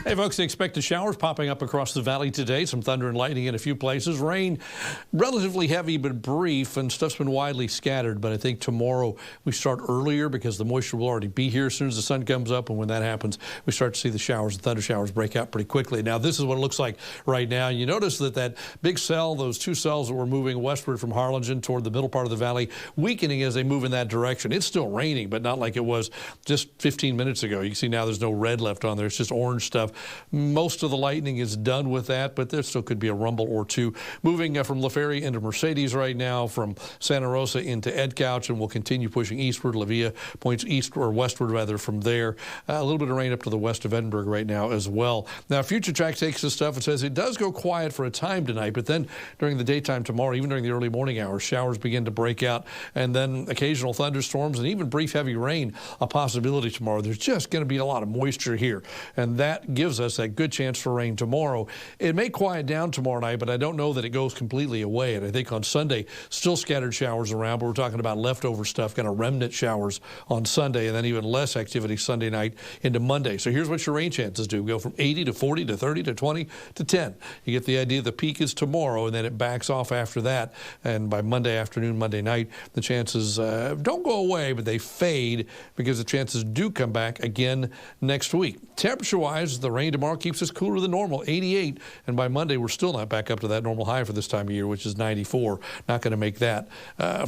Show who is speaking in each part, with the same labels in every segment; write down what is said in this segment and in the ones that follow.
Speaker 1: Hey folks, expect showers popping up across the valley today. Some thunder and lightning in a few places. Rain relatively heavy but brief, and stuff's been widely scattered. But I think tomorrow we start earlier because the moisture will already be here as soon as the sun comes up. And when that happens, we start to see the showers, the thunder showers break out pretty quickly. Now this is what it looks like right now. You notice that big cell, those two cells that were moving westward from Harlingen toward the middle part of the valley, weakening as they move in that direction. It's still raining, but not like it was just 15 minutes ago. You can see now there's no red left on there. It's just orange stuff. Most of the lightning is done with that, but there still could be a rumble or two. Moving from La Feria into Mercedes right now, from Santa Rosa into Edcouch, and we'll continue pushing eastward. La Villa points east or westward rather from there. A little bit of rain up to the west of Edinburgh right now as well. Now Futuretrack takes this stuff and says it does go quiet for a time tonight, but then during the daytime tomorrow, even during the early morning hours, showers begin to break out, and then occasional thunderstorms and even brief heavy rain a possibility tomorrow. There's just going to be a lot of moisture here, and that gives us a good chance for rain tomorrow. It may quiet down tomorrow night, but I don't know that it goes completely away. And I think on Sunday, still scattered showers around, but we're talking about leftover stuff, kind of remnant showers on Sunday, and then even less activity Sunday night into Monday. So here's what your rain chances do. Go from 80 to 40 to 30 to 20 to 10. You get the idea. The peak is tomorrow, and then it backs off after that. And by Monday afternoon, Monday night, the chances don't go away, but they fade because the chances do come back again next week. Temperature-wise, the rain tomorrow keeps us cooler than normal, 88. And by Monday, we're still not back up to that normal high for this time of year, which is 94. Not going to make that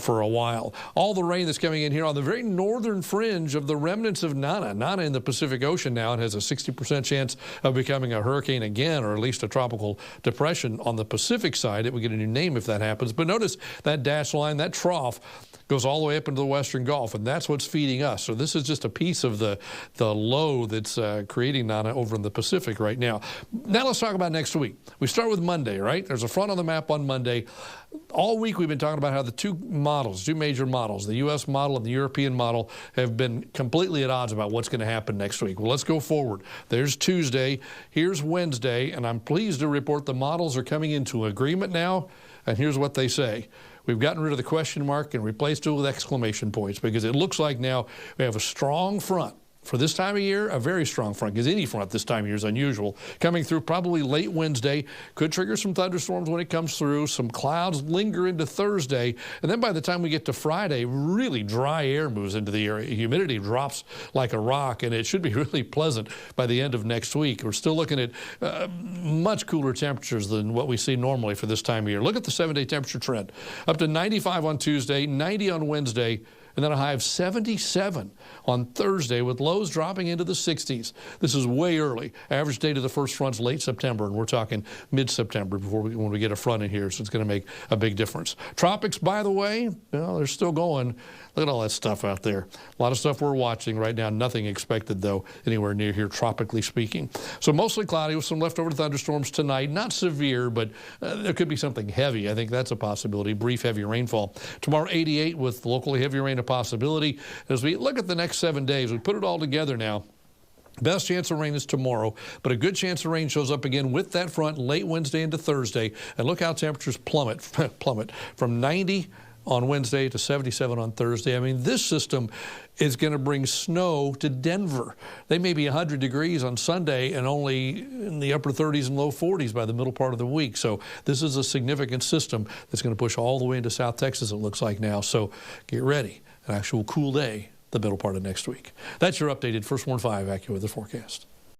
Speaker 1: for a while. All the rain that's coming in here on the very northern fringe of the remnants of Nana. Nana in the Pacific Ocean now. It has a 60% chance of becoming a hurricane again, or at least a tropical depression on the Pacific side. It will get a new name if that happens. But notice that dash line, that trough, goes all the way up into the Western Gulf, and that's what's feeding us. So this is just a piece of the low that's creating Nana over in the Pacific right now. Now let's talk about next week. We start with Monday, right? There's a front on the map on Monday. All week we've been talking about how the two major models, the U.S. model and the European model, have been completely at odds about what's going to happen next week. Well, let's go forward. There's Tuesday. Here's Wednesday, and I'm pleased to report the models are coming into agreement now, and here's what they say. We've gotten rid of the question mark and replaced it with exclamation points, because it looks like now we have a strong front. For this time of year, a very strong front, because any front this time of year is unusual. Coming through probably late Wednesday, could trigger some thunderstorms when it comes through. Some clouds linger into Thursday, and then by the time we get to Friday, really dry air moves into the area. Humidity drops like a rock, and it should be really pleasant by the end of next week. We're still looking at much cooler temperatures than what we see normally for this time of year. Look at the 7-day temperature trend. Up to 95 on Tuesday, 90 on Wednesday, and then a high of 77 on Thursday, with lows dropping into the 60s. This is way early. Average date of the first front's late September, and we're talking mid-September when we get a front in here, so it's going to make a big difference. Tropics, by the way, well, they're still going. Look at all that stuff out there. A lot of stuff we're watching right now. Nothing expected, though, anywhere near here, tropically speaking. So mostly cloudy with some leftover thunderstorms tonight. Not severe, but there could be something heavy. I think that's a possibility. Brief heavy rainfall. Tomorrow, 88 with locally heavy rain a possibility. As we look at the next 7 days, we put it all together now. Best chance of rain is tomorrow, but a good chance of rain shows up again with that front late Wednesday into Thursday. And look how temperatures plummet from 90 on Wednesday to 77 on Thursday. I mean, this system is going to bring snow to Denver. They may be 100 degrees on Sunday and only in the upper 30s and low 40s by the middle part of the week. So this is a significant system that's going to push all the way into South Texas, it looks like now. So get ready. An actual cool day the middle part of next week. That's your updated First Warn 5 AccuWeather forecast.